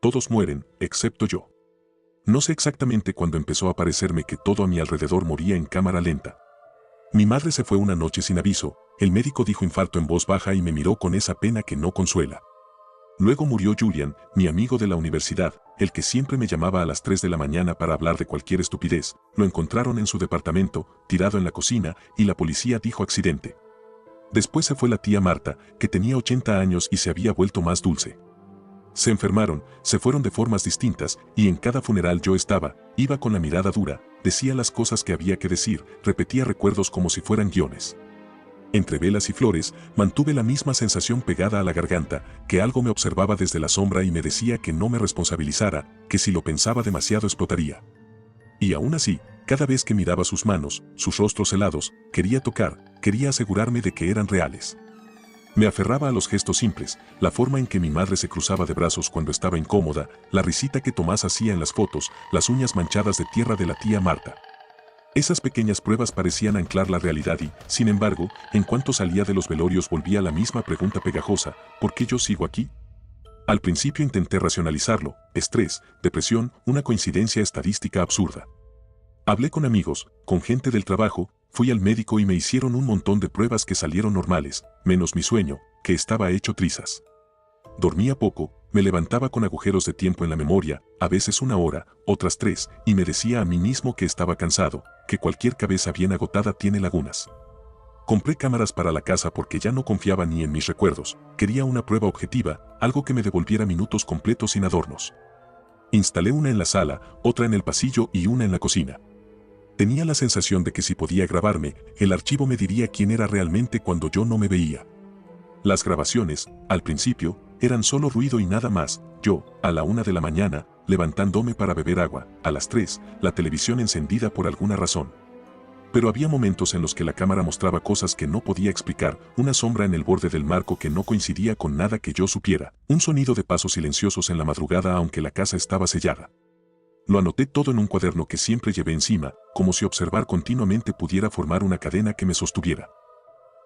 Todos mueren, excepto yo. No sé exactamente cuándo empezó a parecerme que todo a mi alrededor moría en cámara lenta. Mi madre se fue una noche sin aviso, el médico dijo infarto en voz baja y me miró con esa pena que no consuela. Luego murió Julian, mi amigo de la universidad, el que siempre me llamaba a las 3 de la mañana para hablar de cualquier estupidez. Lo encontraron en su departamento, tirado en la cocina, y la policía dijo accidente. Después se fue la tía Marta, que tenía 80 años y se había vuelto más dulce. Se enfermaron, se fueron de formas distintas, y en cada funeral yo estaba, iba con la mirada dura, decía las cosas que había que decir, repetía recuerdos como si fueran guiones. Entre velas y flores, mantuve la misma sensación pegada a la garganta, que algo me observaba desde la sombra y me decía que no me responsabilizara, que si lo pensaba demasiado explotaría. Y aún así, cada vez que miraba sus manos, sus rostros helados, quería tocar, quería asegurarme de que eran reales. Me aferraba a los gestos simples, la forma en que mi madre se cruzaba de brazos cuando estaba incómoda, la risita que Tomás hacía en las fotos, las uñas manchadas de tierra de la tía Marta. Esas pequeñas pruebas parecían anclar la realidad y, sin embargo, en cuanto salía de los velorios volvía la misma pregunta pegajosa: ¿por qué yo sigo aquí? Al principio intenté racionalizarlo: estrés, depresión, una coincidencia estadística absurda. Hablé con amigos, con gente del trabajo, fui al médico y me hicieron un montón de pruebas que salieron normales, menos mi sueño, que estaba hecho trizas. Dormía poco, me levantaba con agujeros de tiempo en la memoria, a veces 1 hora, otras 3, y me decía a mí mismo que estaba cansado, que cualquier cabeza bien agotada tiene lagunas. Compré cámaras para la casa porque ya no confiaba ni en mis recuerdos, quería una prueba objetiva, algo que me devolviera minutos completos sin adornos. Instalé una en la sala, otra en el pasillo y una en la cocina. Tenía la sensación de que si podía grabarme, el archivo me diría quién era realmente cuando yo no me veía. Las grabaciones, al principio, eran solo ruido y nada más. Yo, a la 1 de la mañana, levantándome para beber agua, a las 3, la televisión encendida por alguna razón. Pero había momentos en los que la cámara mostraba cosas que no podía explicar, una sombra en el borde del marco que no coincidía con nada que yo supiera, un sonido de pasos silenciosos en la madrugada aunque la casa estaba sellada. Lo anoté todo en un cuaderno que siempre llevé encima, como si observar continuamente pudiera formar una cadena que me sostuviera.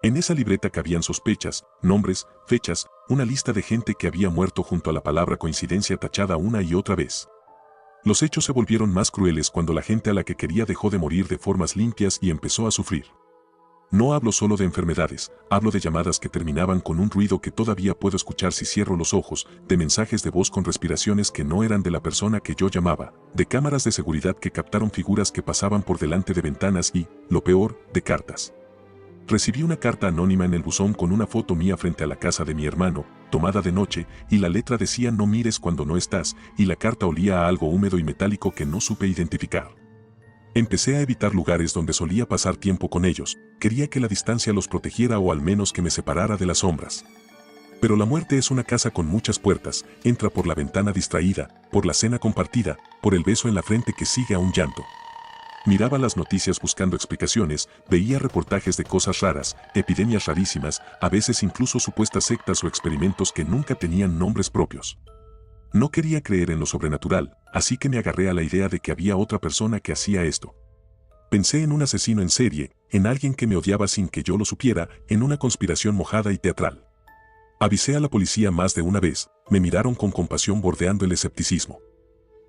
En esa libreta cabían sospechas, nombres, fechas, una lista de gente que había muerto junto a la palabra coincidencia tachada una y otra vez. Los hechos se volvieron más crueles cuando la gente a la que quería dejó de morir de formas limpias y empezó a sufrir. No hablo solo de enfermedades, hablo de llamadas que terminaban con un ruido que todavía puedo escuchar si cierro los ojos, de mensajes de voz con respiraciones que no eran de la persona que yo llamaba, de cámaras de seguridad que captaron figuras que pasaban por delante de ventanas y, lo peor, de cartas. Recibí una carta anónima en el buzón con una foto mía frente a la casa de mi hermano, tomada de noche, y la letra decía no mires cuando no estás, y la carta olía a algo húmedo y metálico que no supe identificar. Empecé a evitar lugares donde solía pasar tiempo con ellos, quería que la distancia los protegiera o al menos que me separara de las sombras. Pero la muerte es una casa con muchas puertas, entra por la ventana distraída, por la cena compartida, por el beso en la frente que sigue a un llanto. Miraba las noticias buscando explicaciones, veía reportajes de cosas raras, epidemias rarísimas, a veces incluso supuestas sectas o experimentos que nunca tenían nombres propios. No quería creer en lo sobrenatural, así que me agarré a la idea de que había otra persona que hacía esto. Pensé en un asesino en serie, en alguien que me odiaba sin que yo lo supiera, en una conspiración mojada y teatral. Avisé a la policía más de una vez, me miraron con compasión bordeando el escepticismo.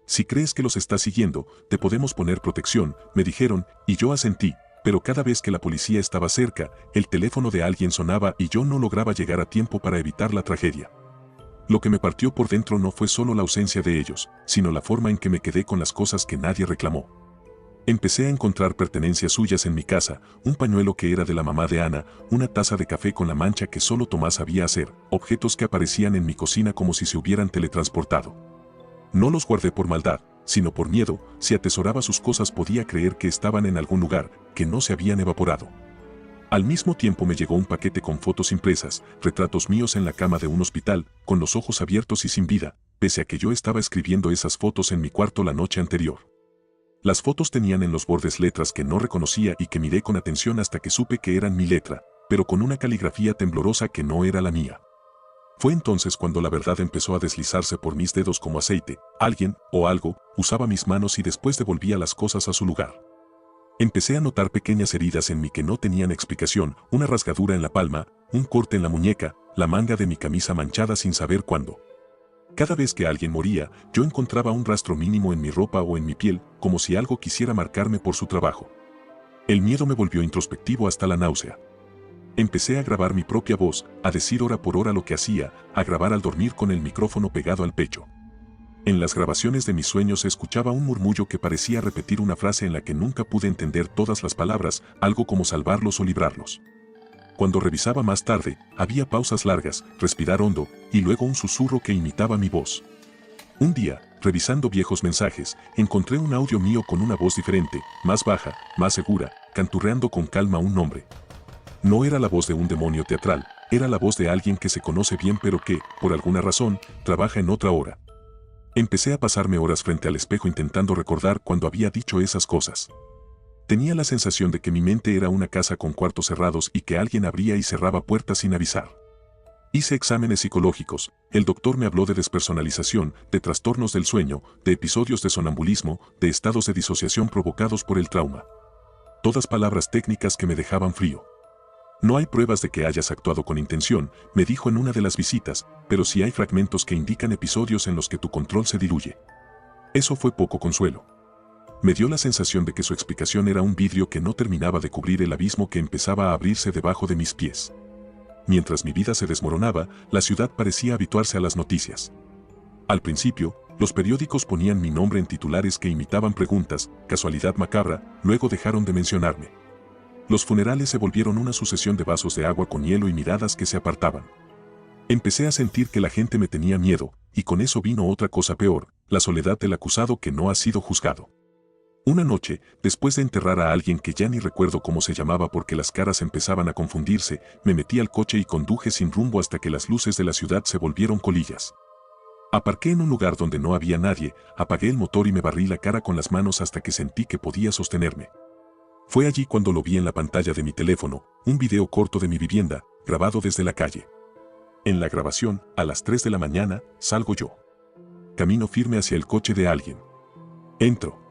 Si crees que los estás siguiendo, te podemos poner protección, me dijeron, y yo asentí, pero cada vez que la policía estaba cerca, el teléfono de alguien sonaba y yo no lograba llegar a tiempo para evitar la tragedia. Lo que me partió por dentro no fue solo la ausencia de ellos, sino la forma en que me quedé con las cosas que nadie reclamó. Empecé a encontrar pertenencias suyas en mi casa, un pañuelo que era de la mamá de Ana, una taza de café con la mancha que solo Tomás sabía hacer, objetos que aparecían en mi cocina como si se hubieran teletransportado. No los guardé por maldad, sino por miedo, si atesoraba sus cosas podía creer que estaban en algún lugar, que no se habían evaporado. Al mismo tiempo me llegó un paquete con fotos impresas, retratos míos en la cama de un hospital, con los ojos abiertos y sin vida, pese a que yo estaba escribiendo esas fotos en mi cuarto la noche anterior. Las fotos tenían en los bordes letras que no reconocía y que miré con atención hasta que supe que eran mi letra, pero con una caligrafía temblorosa que no era la mía. Fue entonces cuando la verdad empezó a deslizarse por mis dedos como aceite. Alguien, o algo, usaba mis manos y después devolvía las cosas a su lugar. Empecé a notar pequeñas heridas en mí que no tenían explicación, una rasgadura en la palma, un corte en la muñeca, la manga de mi camisa manchada sin saber cuándo. Cada vez que alguien moría, yo encontraba un rastro mínimo en mi ropa o en mi piel, como si algo quisiera marcarme por su trabajo. El miedo me volvió introspectivo hasta la náusea. Empecé a grabar mi propia voz, a decir hora por hora lo que hacía, a grabar al dormir con el micrófono pegado al pecho. En las grabaciones de mis sueños se escuchaba un murmullo que parecía repetir una frase en la que nunca pude entender todas las palabras, algo como salvarlos o librarlos. Cuando revisaba más tarde, había pausas largas, respirar hondo, y luego un susurro que imitaba mi voz. Un día, revisando viejos mensajes, encontré un audio mío con una voz diferente, más baja, más segura, canturreando con calma un nombre. No era la voz de un demonio teatral, era la voz de alguien que se conoce bien pero que, por alguna razón, trabaja en otra hora. Empecé a pasarme horas frente al espejo intentando recordar cuando había dicho esas cosas. Tenía la sensación de que mi mente era una casa con cuartos cerrados y que alguien abría y cerraba puertas sin avisar. Hice exámenes psicológicos, el doctor me habló de despersonalización, de trastornos del sueño, de episodios de sonambulismo, de estados de disociación provocados por el trauma. Todas palabras técnicas que me dejaban frío. No hay pruebas de que hayas actuado con intención, me dijo en una de las visitas, pero sí hay fragmentos que indican episodios en los que tu control se diluye. Eso fue poco consuelo. Me dio la sensación de que su explicación era un vidrio que no terminaba de cubrir el abismo que empezaba a abrirse debajo de mis pies. Mientras mi vida se desmoronaba, la ciudad parecía habituarse a las noticias. Al principio, los periódicos ponían mi nombre en titulares que imitaban preguntas, casualidad macabra, luego dejaron de mencionarme. Los funerales se volvieron una sucesión de vasos de agua con hielo y miradas que se apartaban. Empecé a sentir que la gente me tenía miedo, y con eso vino otra cosa peor, la soledad del acusado que no ha sido juzgado. Una noche, después de enterrar a alguien que ya ni recuerdo cómo se llamaba porque las caras empezaban a confundirse, me metí al coche y conduje sin rumbo hasta que las luces de la ciudad se volvieron colillas. Aparqué en un lugar donde no había nadie, apagué el motor y me barrí la cara con las manos hasta que sentí que podía sostenerme. Fue allí cuando lo vi en la pantalla de mi teléfono, un video corto de mi vivienda, grabado desde la calle. En la grabación, a las 3 de la mañana, salgo yo. Camino firme hacia el coche de alguien. Entro.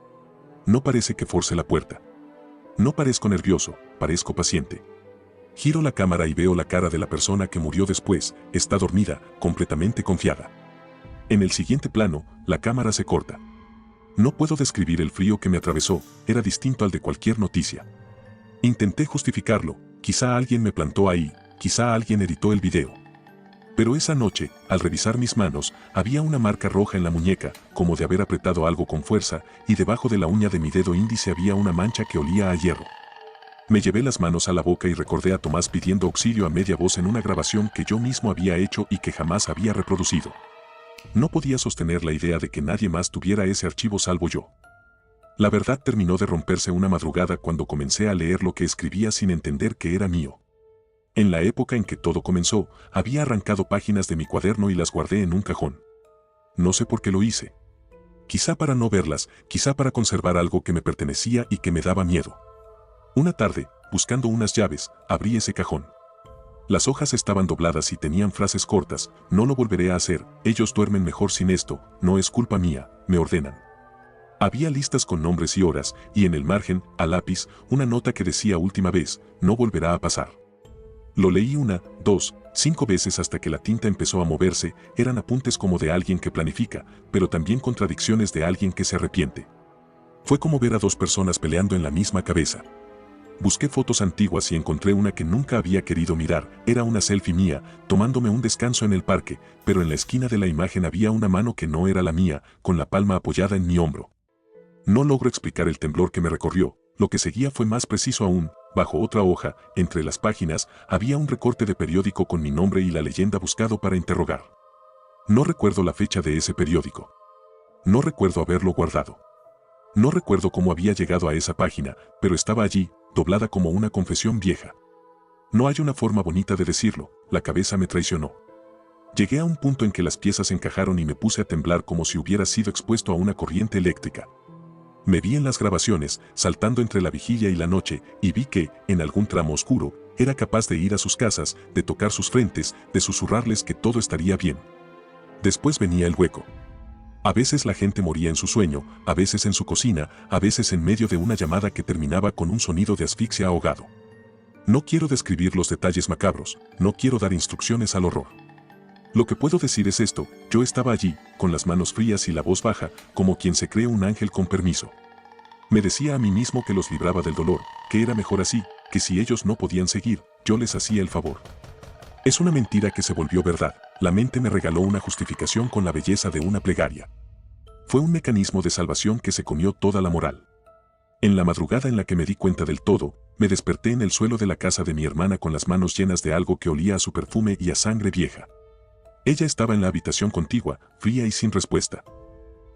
No parece que force la puerta. No parezco nervioso, parezco paciente. Giro la cámara y veo la cara de la persona que murió después, está dormida, completamente confiada. En el siguiente plano, la cámara se corta. No puedo describir el frío que me atravesó, era distinto al de cualquier noticia. Intenté justificarlo, quizá alguien me plantó ahí, quizá alguien editó el video. Pero esa noche, al revisar mis manos, había una marca roja en la muñeca, como de haber apretado algo con fuerza, y debajo de la uña de mi dedo índice había una mancha que olía a hierro. Me llevé las manos a la boca y recordé a Tomás pidiendo auxilio a media voz en una grabación que yo mismo había hecho y que jamás había reproducido. No podía sostener la idea de que nadie más tuviera ese archivo salvo yo. La verdad terminó de romperse una madrugada cuando comencé a leer lo que escribía sin entender que era mío. En la época en que todo comenzó, había arrancado páginas de mi cuaderno y las guardé en un cajón. No sé por qué lo hice. Quizá para no verlas, quizá para conservar algo que me pertenecía y que me daba miedo. Una tarde, buscando unas llaves, abrí ese cajón. Las hojas estaban dobladas y tenían frases cortas, no lo volveré a hacer, ellos duermen mejor sin esto, no es culpa mía, me ordenan. Había listas con nombres y horas, y en el margen, a lápiz, una nota que decía última vez, no volverá a pasar. Lo leí 1, 2, 5 veces hasta que la tinta empezó a moverse, eran apuntes como de alguien que planifica, pero también contradicciones de alguien que se arrepiente. Fue como ver a dos personas peleando en la misma cabeza. Busqué fotos antiguas y encontré una que nunca había querido mirar, era una selfie mía, tomándome un descanso en el parque, pero en la esquina de la imagen había una mano que no era la mía, con la palma apoyada en mi hombro. No logro explicar el temblor que me recorrió, lo que seguía fue más preciso aún, bajo otra hoja, entre las páginas, había un recorte de periódico con mi nombre y la leyenda buscado para interrogar. No recuerdo la fecha de ese periódico. No recuerdo haberlo guardado. No recuerdo cómo había llegado a esa página, pero estaba allí, doblada como una confesión vieja. No hay una forma bonita de decirlo, la cabeza me traicionó. Llegué a un punto en que las piezas encajaron y me puse a temblar como si hubiera sido expuesto a una corriente eléctrica. Me vi en las grabaciones, saltando entre la vigilia y la noche, y vi que, en algún tramo oscuro, era capaz de ir a sus casas, de tocar sus frentes, de susurrarles que todo estaría bien. Después venía el hueco. A veces la gente moría en su sueño, a veces en su cocina, a veces en medio de una llamada que terminaba con un sonido de asfixia ahogado. No quiero describir los detalles macabros, no quiero dar instrucciones al horror. Lo que puedo decir es esto: yo estaba allí, con las manos frías y la voz baja, como quien se cree un ángel con permiso. Me decía a mí mismo que los libraba del dolor, que era mejor así, que si ellos no podían seguir, yo les hacía el favor. Es una mentira que se volvió verdad. La mente me regaló una justificación con la belleza de una plegaria. Fue un mecanismo de salvación que se comió toda la moral. En la madrugada en la que me di cuenta del todo, me desperté en el suelo de la casa de mi hermana con las manos llenas de algo que olía a su perfume y a sangre vieja. Ella estaba en la habitación contigua, fría y sin respuesta.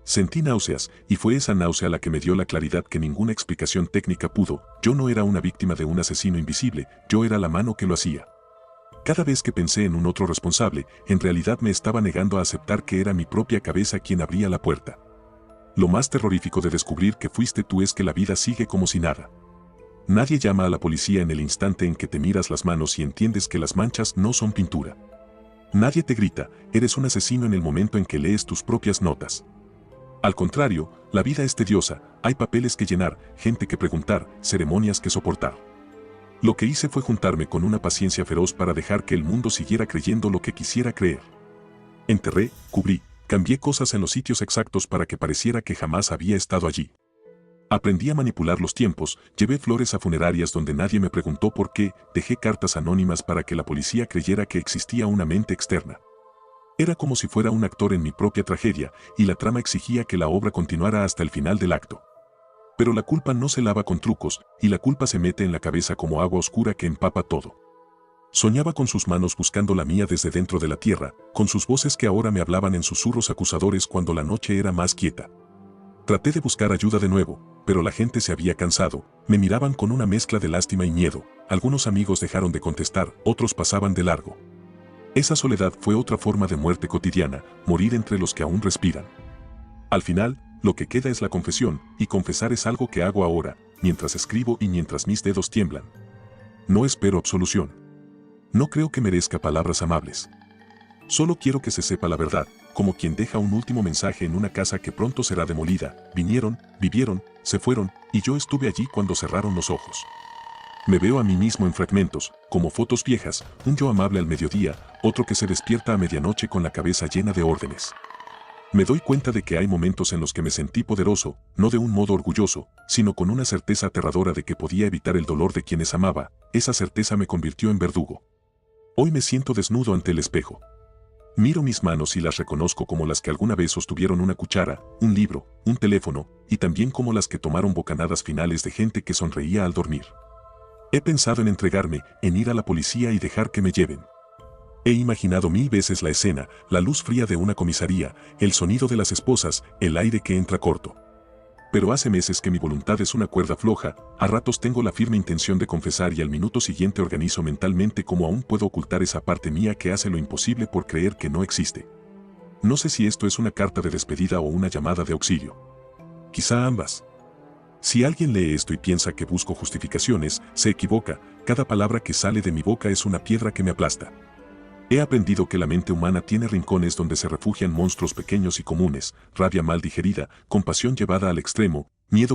Sentí náuseas, y fue esa náusea la que me dio la claridad que ninguna explicación técnica pudo. Yo no era una víctima de un asesino invisible, yo era la mano que lo hacía. Cada vez que pensé en un otro responsable, en realidad me estaba negando a aceptar que era mi propia cabeza quien abría la puerta. Lo más terrorífico de descubrir que fuiste tú es que la vida sigue como si nada. Nadie llama a la policía en el instante en que te miras las manos y entiendes que las manchas no son pintura. Nadie te grita, eres un asesino en el momento en que lees tus propias notas. Al contrario, la vida es tediosa, hay papeles que llenar, gente que preguntar, ceremonias que soportar. Lo que hice fue juntarme con una paciencia feroz para dejar que el mundo siguiera creyendo lo que quisiera creer. Enterré, cubrí, cambié cosas en los sitios exactos para que pareciera que jamás había estado allí. Aprendí a manipular los tiempos, llevé flores a funerarias donde nadie me preguntó por qué, dejé cartas anónimas para que la policía creyera que existía una mente externa. Era como si fuera un actor en mi propia tragedia, y la trama exigía que la obra continuara hasta el final del acto. Pero la culpa no se lava con trucos, y la culpa se mete en la cabeza como agua oscura que empapa todo. Soñaba con sus manos buscando la mía desde dentro de la tierra, con sus voces que ahora me hablaban en susurros acusadores cuando la noche era más quieta. Traté de buscar ayuda de nuevo, pero la gente se había cansado, me miraban con una mezcla de lástima y miedo, algunos amigos dejaron de contestar, otros pasaban de largo. Esa soledad fue otra forma de muerte cotidiana, morir entre los que aún respiran. Al final, lo que queda es la confesión, y confesar es algo que hago ahora, mientras escribo y mientras mis dedos tiemblan. No espero absolución. No creo que merezca palabras amables. Solo quiero que se sepa la verdad, como quien deja un último mensaje en una casa que pronto será demolida. Vinieron, vivieron, se fueron, y yo estuve allí cuando cerraron los ojos. Me veo a mí mismo en fragmentos, como fotos viejas, un yo amable al mediodía, otro que se despierta a medianoche con la cabeza llena de órdenes. Me doy cuenta de que hay momentos en los que me sentí poderoso, no de un modo orgulloso, sino con una certeza aterradora de que podía evitar el dolor de quienes amaba. Esa certeza me convirtió en verdugo. Hoy me siento desnudo ante el espejo. Miro mis manos y las reconozco como las que alguna vez sostuvieron una cuchara, un libro, un teléfono, y también como las que tomaron bocanadas finales de gente que sonreía al dormir. He pensado en entregarme, en ir a la policía y dejar que me lleven. He imaginado 1000 veces la escena, la luz fría de una comisaría, el sonido de las esposas, el aire que entra corto. Pero hace meses que mi voluntad es una cuerda floja, a ratos tengo la firme intención de confesar y al minuto siguiente organizo mentalmente cómo aún puedo ocultar esa parte mía que hace lo imposible por creer que no existe. No sé si esto es una carta de despedida o una llamada de auxilio. Quizá ambas. Si alguien lee esto y piensa que busco justificaciones, se equivoca. Cada palabra que sale de mi boca es una piedra que me aplasta. He aprendido que la mente humana tiene rincones donde se refugian monstruos pequeños y comunes, rabia mal digerida, compasión llevada al extremo, miedo que